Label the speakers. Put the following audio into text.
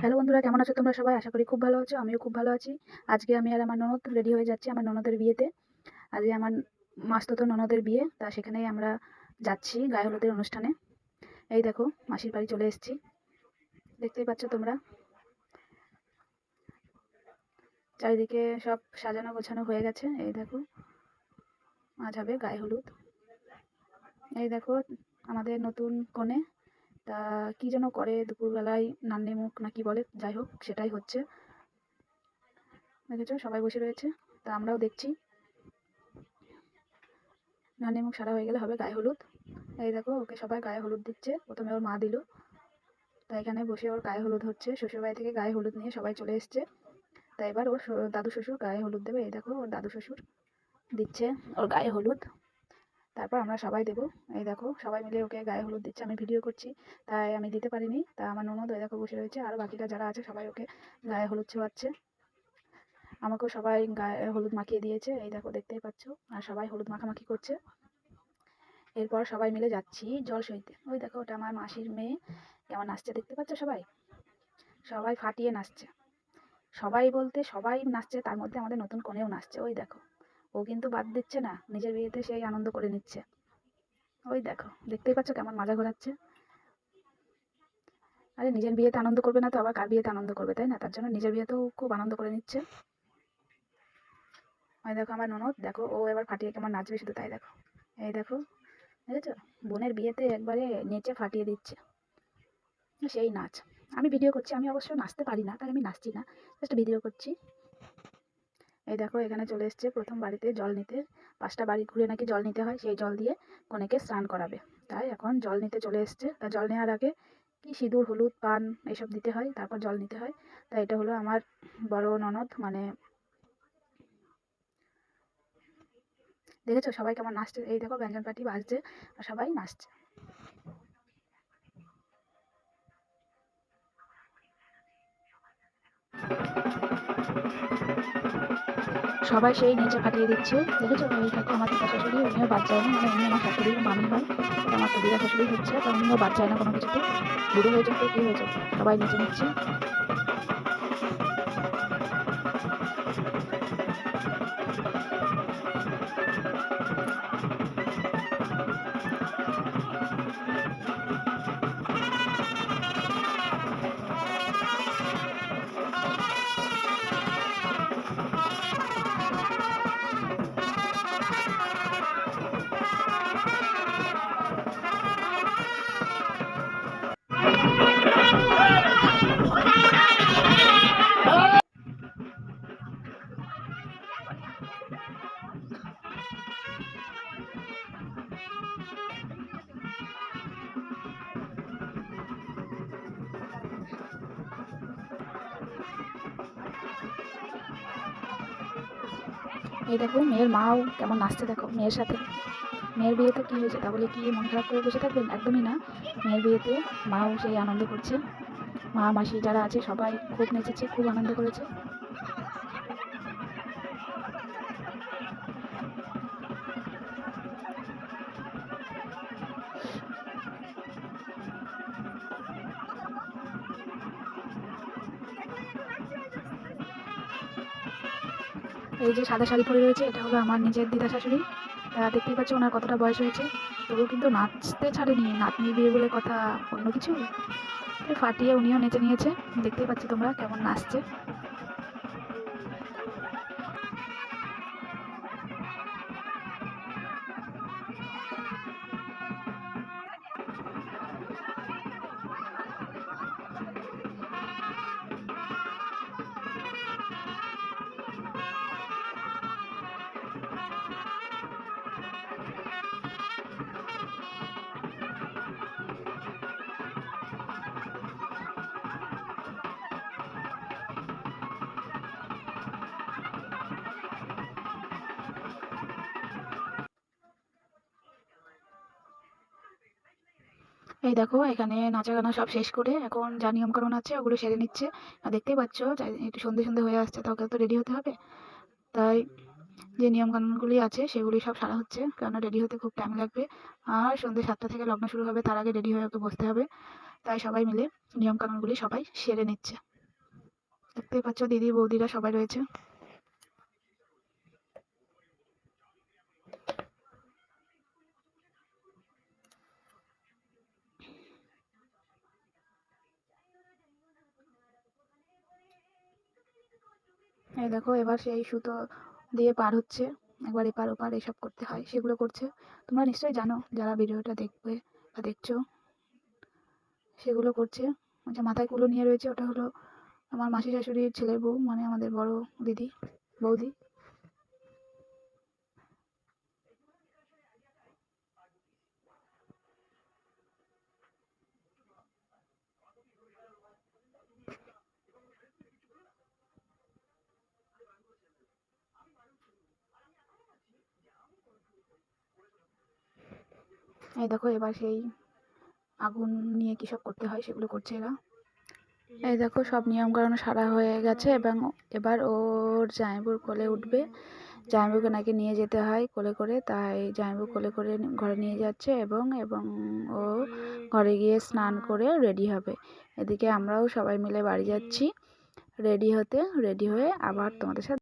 Speaker 1: Hello বন্ধুরা, কেমন আছো তোমরা সবাই? আশা করি খুব ভালো আছো। আমিও খুব ভালো আছি। আজকে আমি আর আমার ননদ রেডি হয়ে যাচ্ছি আমার ননদের বিয়েতে। আজকে আমার মাসতুতো ননদের বিয়ে, তা সেখানেই আমরা যাচ্ছি গায়ে হলুদের অনুষ্ঠানে। এই দেখো, মাসির বাড়ি চলে এসেছি, দেখতেই পাচ্ছ তোমরা। চারিদিকে সব সাজানো গোছানো হয়ে গেছে। এই দেখো, আজ হবে গায়ে হলুদ। এই দেখো আমাদের নতুন কনে, তা কি যেন করে দুপুরবেলায়, নান্নি মুখ না কি বলে, যাই হোক সেটাই হচ্ছে। দেখেছো সবাই বসে রয়েছে, তা আমরাও দেখছি। নানি মুখ সারা হয়ে গেলে হবে গায়ে হলুদ। এই দেখো ওকে সবাই গায়ে হলুদ দিচ্ছে, প্রথমে ওর মা দিল। তাই এখানে বসে ওর গায়ে হলুদ হচ্ছে, শ্বশুরবাড়ি থেকে গায়ে হলুদ নিয়ে সবাই চলে এসছে। তাই এবার ওর দাদু শ্বশুর গায়ে হলুদ দেবে। এই দেখো ওর দাদু শ্বশুর দিচ্ছে ওর গায়ে হলুদ, তারপর আমরা সবাই দেবো। এই দেখো সবাই মিলে ওকে গায়ে হলুদ দিচ্ছে, আমি ভিডিও করছি তাই আমি দিতে পারিনি। তা আমার ননদ ওই দেখো বসে রয়েছে, আর বাকিরা যারা আছে সবাই ওকে গায়ে হলুদ ছোঁয়াচ্ছে। আমাকেও সবাই গায়ে হলুদ মাখিয়ে দিয়েছে, এই দেখো দেখতেই পাচ্ছ, আর সবাই হলুদ মাখামাখি করছে। এরপর সবাই মিলে যাচ্ছি জল সইতে। ওই দেখো ওটা আমার মাসির মেয়ে, কেমন নাচছে দেখতে পাচ্ছ সবাই। সবাই ফাটিয়ে নাচছে, সবাই বলতে সবাই নাচছে, তার মধ্যে আমাদের নতুন কনেও নাচছে। ওই দেখো ও কিন্তু বাদ দিচ্ছে না, নিজের বিয়েতে সেই আনন্দ করে নিচ্ছে। ওই দেখো দেখতেই পাচ্ছ কেমন মাজা ঘোরাচ্ছে। আরে নিজের বিয়েতে আনন্দ করবে না তো আবার কার বিয়েতে আনন্দ করবে, তাই না? তার জন্য নিজের বিয়েতেও খুব আনন্দ করে নিচ্ছে। ওই দেখো আমার ননদ, দেখো ও এবার ফাটিয়ে কেমন নাচবে শুধু তাই দেখো। এই দেখো দেখেছো, বোনের বিয়েতে একবারে নেচে ফাটিয়ে দিচ্ছে, সেই নাচ। আমি ভিডিও করছি, আমি অবশ্য নাচতে পারি না তাই আমি নাচছি না, জাস্ট ভিডিও করছি। এই দেখো এখানে চলে এসছে প্রথম বাড়িতে জল নিতে। 5টা বাড়ি ঘুরে নাকি জল নিতে হয়, সেই জল দিয়ে কনেকে স্নান করাবে। তাই এখন জল নিতে চলে এসছে। তা জল নেওয়ার আগে কি সিঁদুর হলুদ পান এইসব দিতে হয়, তারপর জল নিতে হয়। তাই এটা হলো আমার বড় ননদ, মানে দেখেছো সবাই কেমন নাচছে। এই দেখো ব্যঞ্জন পার্টি বাজছে আর সবাই নাচছে। সবাই সেই নিচে ফাটিয়ে দিচ্ছে, দেখেছো। এই দেখো আমার দিদা শাশুড়ি, উনিও বাদ যায় না, মানে উনি আমার শাশুড়ির মামি হয়। তো আমার তো দিদা শাশুড়ি হচ্ছে, তো উনিও বাদ যায় না কোনো কিছুতে। বুড়ো হয়ে যাবে কি হয়েছে, সবাই নিচে নিচ্ছে। এই দেখো মেয়ের মাও কেমন নাচছে, দেখো মেয়ের সাথে। মেয়ের বিয়েতে কি হয়েছে তা বলে কি মন খারাপ করে বসে থাকবেন? একদমই না। মেয়ের বিয়েতে মাও সেই আনন্দ করছে, মা মাসি যারা আছে সবাই খুব নেচেছে, খুব আনন্দ করেছে। এই যে সাদা শাড়ি পরে রয়েছে, এটা হলো আমার নিজের দিদা শাশুড়ি। তা দেখতেই পাচ্ছ ওনার কতটা বয়স হয়েছে, তবুও কিন্তু নাচতে ছাড়েনি। নাতনি বিয়ে বলে কথা, অন্য কিছু ফাটিয়ে উনিও নেচে নিয়েছে। দেখতেই পাচ্ছ তোমরা কেমন নাচছে। এই দেখো এখানে নাচা গানা সব শেষ করে এখন যা নিয়মকানুন আছে ওগুলো সেরে নিচ্ছে। আর দেখতেই পাচ্ছ একটু সন্ধে সন্ধে হয়ে আসছে, তোকে তো রেডি হতে হবে। তাই যে নিয়মকানুনগুলি আছে সেগুলি সব সারা হচ্ছে, কেননা রেডি হতে খুব টাইম লাগবে। আর সন্ধ্যে 7টা থেকে লগ্ন শুরু হবে, তার আগে রেডি হয়ে ওকে বসতে হবে। তাই সবাই মিলে নিয়মকানুনগুলি সবাই সেরে নিচ্ছে। দেখতেই পাচ্ছ দিদি বৌদিরা সবাই রয়েছে। এই দেখো এবার সেই সুতো দিয়ে পার হচ্ছে, একবার এপার ওপার এসব করতে হয়, সেগুলো করছে। তোমরা নিশ্চয়ই জানো যারা ভিডিওটা দেখবে বা দেখছো, সেগুলো করছে। যে মাথায় কুলো নিয়ে রয়েছে ওটা হলো আমার মাসি শাশুড়ির ছেলের বউ, মানে আমাদের বড় দিদি, বৌদি। এই দেখো এবার সেই আগুন নিয়ে কী সব করতে হয় সেগুলো করছে এরা। এই দেখো সব নিয়মকানুন সারা হয়ে গেছে এবং এবার ওর জামাইবুর কোলে উঠবে। জামাইবুকে নাকি নিয়ে যেতে হয় কোলে করে, তাই জামাইবু কোলে করে ঘরে নিয়ে যাচ্ছে এবং এবং ও ঘরে গিয়ে স্নান করে রেডি হবে। এদিকে আমরাও সবাই মিলে বাড়ি যাচ্ছি রেডি হয়ে আবার তোমাদের সাথে